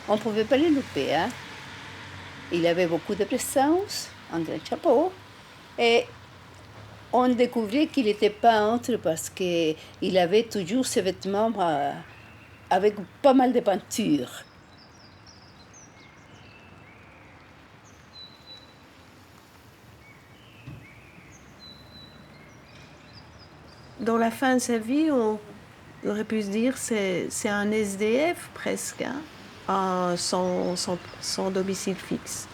On ne pouvait pas les louper. Hein. Il avait beaucoup de présence, un grand chapeau. Et on découvrait qu'il était peintre parce qu'il avait toujours ses vêtements avec pas mal de peinture. Dans la fin de sa vie, on aurait pu se dire que c'est un SDF presque, hein, sans domicile fixe.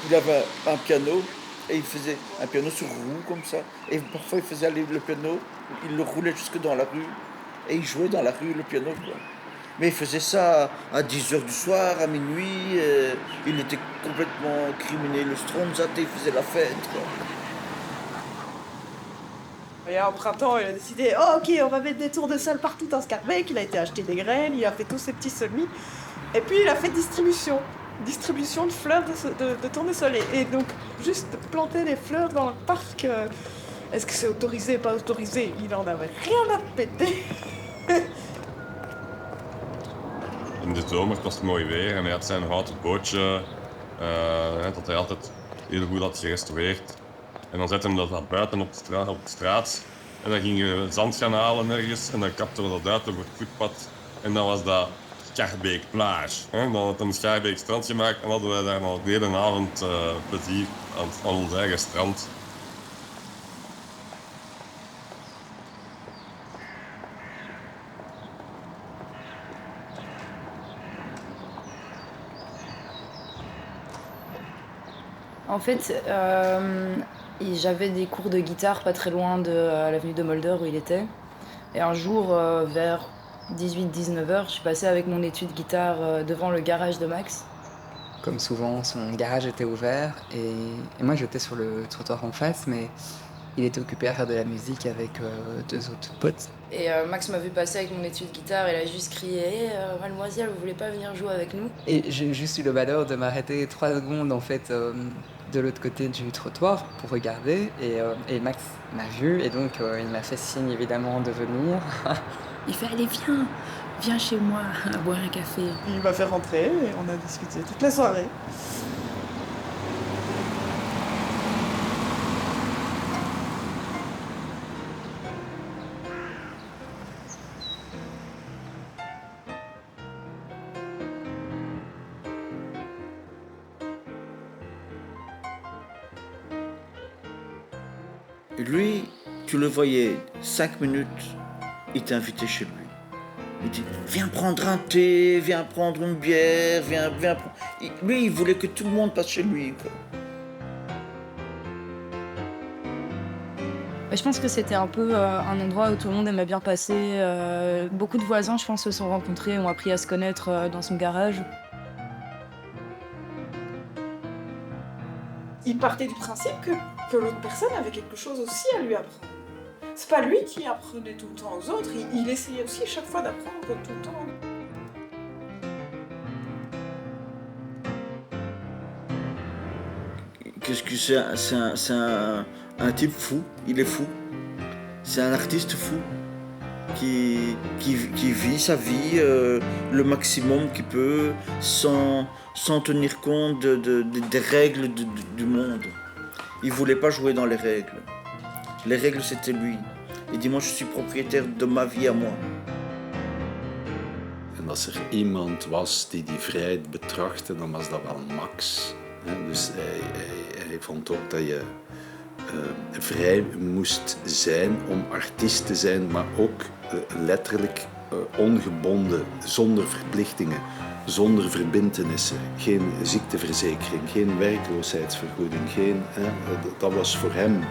Il avait un piano et il faisait un piano sur roue comme ça. Et parfois il faisait aller le piano, il le roulait jusque dans la rue et il jouait dans la rue le piano, quoi. Mais il faisait ça à 10h du soir, à minuit. Il était complètement criminel, le Stromzat, il faisait la fête, quoi. Et en printemps, il a décidé, oh ok, on va mettre des tours de sol partout dans Scarbeck. Il a été acheter des graines, il a fait tous ses petits semis. Et puis il a fait distribution de fleurs de tournesol. Et donc, juste planter des fleurs dans le parc, est-ce que c'est autorisé, pas autorisé? Il en avait rien à péter. In de zomer was het mooi weer en hij had zijn houten bootje dat hij altijd heel goed had gerestaureerd. En dan zette hij dat buiten op de straat en dan gingen we zand gaan halen ergens en dan kapten we dat uit over het voetpad en dan was dat Schaerbeek plage. Dan had hij een Schaerbeek strand gemaakt en hadden we daar nog de hele avond plezier aan ons eigen strand. En fait, j'avais des cours de guitare pas très loin de l'avenue de Mulder où il était. Et un jour, vers 18-19 heures, je suis passée avec mon étui de guitare devant le garage de Max. Comme souvent, son garage était ouvert et moi j'étais sur le trottoir en face, mais il était occupé à faire de la musique avec deux autres potes. Et Max m'a vu passer avec mon étui de guitare, il a juste crié hey, Mademoiselle, vous voulez pas venir jouer avec nous? Et j'ai juste eu le malheur de m'arrêter 3 secondes en fait de l'autre côté du trottoir pour regarder et Max m'a vu et donc il m'a fait signe évidemment de venir. Il fait allez viens chez moi boire un café. Il m'a fait rentrer et on a discuté toute la soirée. Lui, tu le voyais 5 minutes, il t'invitait chez lui. Il dit, viens prendre un thé, viens prendre une bière, viens prendre... Lui, il voulait que tout le monde passe chez lui, quoi. Je pense que c'était un peu un endroit où tout le monde aimait bien passer. Beaucoup de voisins, je pense, se sont rencontrés, ont appris à se connaître dans son garage. Il partait du principe que l'autre personne avait quelque chose aussi à lui apprendre. C'est pas lui qui apprenait tout le temps aux autres, il essayait aussi chaque fois d'apprendre tout le temps. qu'est-ce que un type fou, il est fou. C'est un artiste fou qui vit sa vie le maximum qu'il peut sans tenir compte des règles du monde. Il voulait pas jouer dans les règles. Les règles, c'était lui. Il dit, moi, je suis propriétaire de ma vie à moi. En als er iemand was die vrijheid betrachtte, dan was dat wel Max. Dus hij vond ook dat je vrij moest zijn om artiest te zijn, maar ook letterlijk ongebonden, zonder verplichtingen, zonder verbintenissen. Geen ziekteverzekering, geen werkloosheidsvergoeding. Dat was voor hem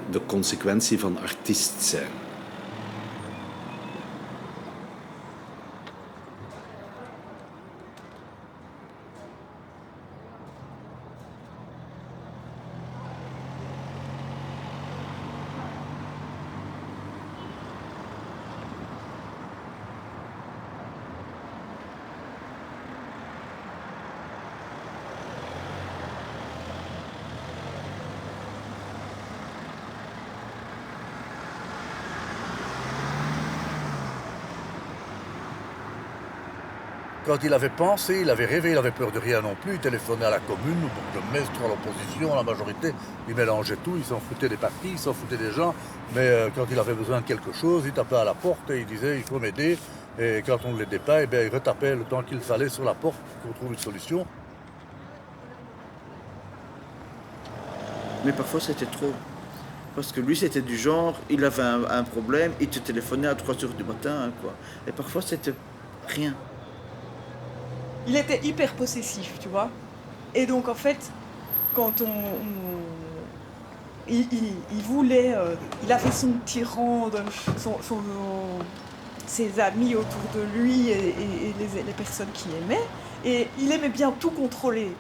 de consequentie van artiest zijn. Quand il avait pensé, il avait rêvé, il n'avait peur de rien non plus. Il téléphonait à la commune, au bourgmestre, à l'opposition, à la majorité. Il mélangeait tout, il s'en foutait des partis, il s'en foutait des gens. Mais quand il avait besoin de quelque chose, il tapait à la porte et il disait « il faut m'aider ». Et quand on ne l'aidait pas, eh bien, il retapait le temps qu'il fallait sur la porte pour trouver une solution. Mais parfois, c'était trop. Parce que lui, c'était du genre, il avait un problème, il te téléphonait à 3h du matin, quoi. Et parfois, c'était rien. Il était hyper possessif, tu vois. Et donc, en fait, quand il voulait... il avait son tyran, ses amis autour de lui et les personnes qu'il aimait. Et il aimait bien tout contrôler.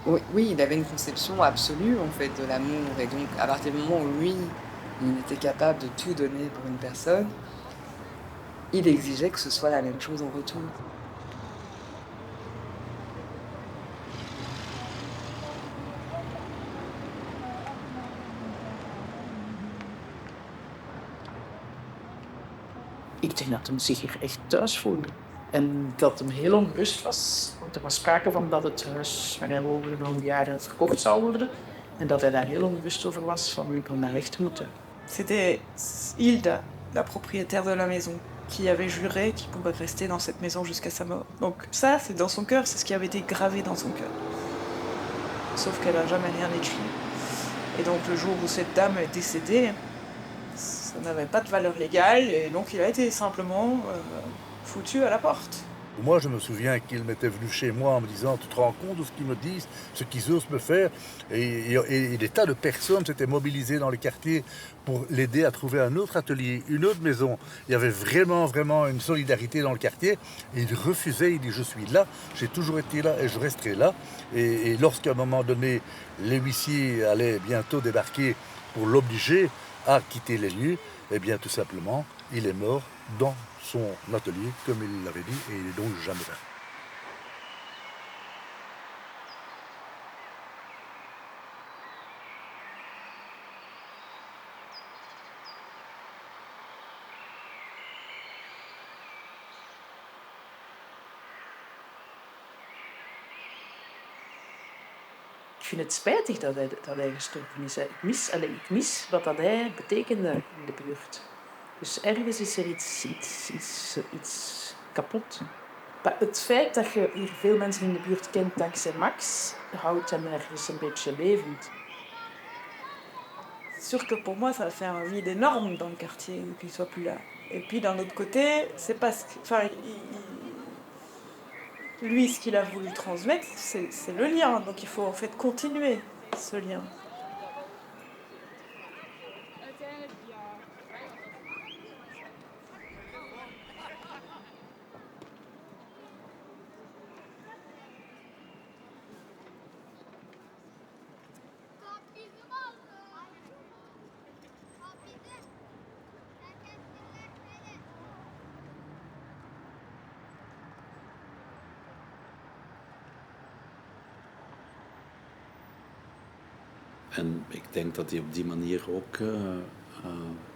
Oui, il avait une conception absolue, en fait, de l'amour. Et donc, à partir du moment où lui, il était capable de tout donner pour une personne, il exigeait que ce soit la même chose en retour. Ik denk dat hij zich hier echt thuis voelde. En dat hem heel ongerust was. Want er was sprake van dat het huis waar hij woonde nog jaren verkocht zou worden. En dat hij daar heel ongerust over was van naar weg te moeten. C'était Hilda, la propriétaire de la maison, qui avait juré qu'il pouvait rester dans cette maison jusqu'à sa mort. Donc ça, c'est dans son cœur, c'est ce qui avait été gravé dans son cœur. Sauf qu'elle n'a jamais rien écrit. Et donc le jour où cette dame est décédée, ça n'avait pas de valeur légale et donc il a été simplement foutu à la porte. Moi, je me souviens qu'il m'était venu chez moi en me disant « Tu te rends compte de ce qu'ils me disent, ce qu'ils osent me faire ?» Et des tas de personnes s'étaient mobilisées dans les quartiers pour l'aider à trouver un autre atelier, une autre maison. Il y avait vraiment, vraiment une solidarité dans le quartier. Et il refusait, il dit « Je suis là, j'ai toujours été là et je resterai là. » Et lorsqu'à un moment donné, les huissiers allaient bientôt débarquer pour l'obliger à quitter les lieux, eh bien tout simplement, il est mort dans son atelier, comme il l'avait dit, et il est donc jamais là. Ik vind het spijtig dat hij gestorven is. Ik mis wat dat hij betekende in de buurt. Dus ergens is er iets kapot. Maar het feit dat je hier veel mensen in de buurt kent dankzij Max, houdt hem ergens een beetje levend. C'est sûr que pour moi, ça a fait un vide énorme dans le quartier qu'il soit plus là. Et puis d'un autre côté, c'est parce que, enfin, lui, ce qu'il a voulu transmettre, c'est le lien. Donc il faut en fait continuer ce lien. En ik denk dat hij op die manier ook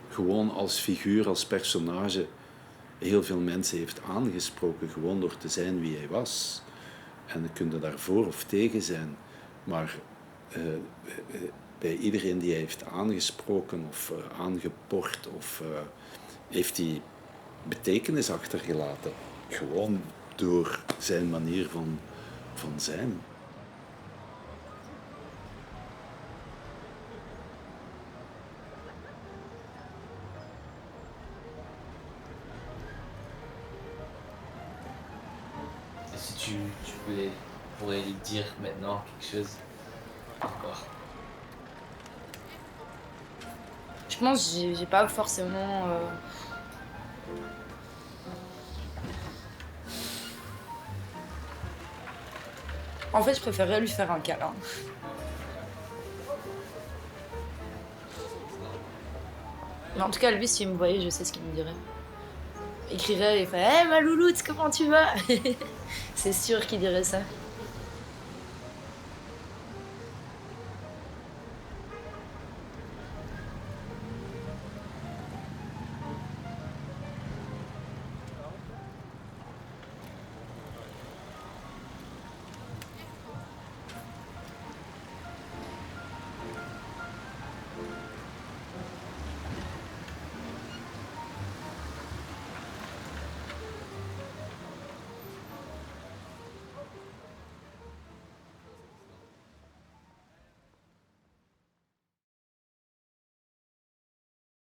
gewoon als figuur, als personage, heel veel mensen heeft aangesproken, gewoon door te zijn wie hij was. En dan kun je daar voor of tegen zijn, maar bij iedereen die hij heeft aangesproken of aangepord, heeft hij betekenis achtergelaten. Gewoon door zijn manier van zijn. Si tu pourrais lui dire maintenant quelque chose encore. Je pense que j'ai pas forcément. En fait, je préférerais lui faire un câlin. Mais en tout cas, lui, s'il me voyait, je sais ce qu'il me dirait. Il crierait, il ferait « Hey, ma louloute, comment tu vas ?» C'est sûr qu'il dirait ça.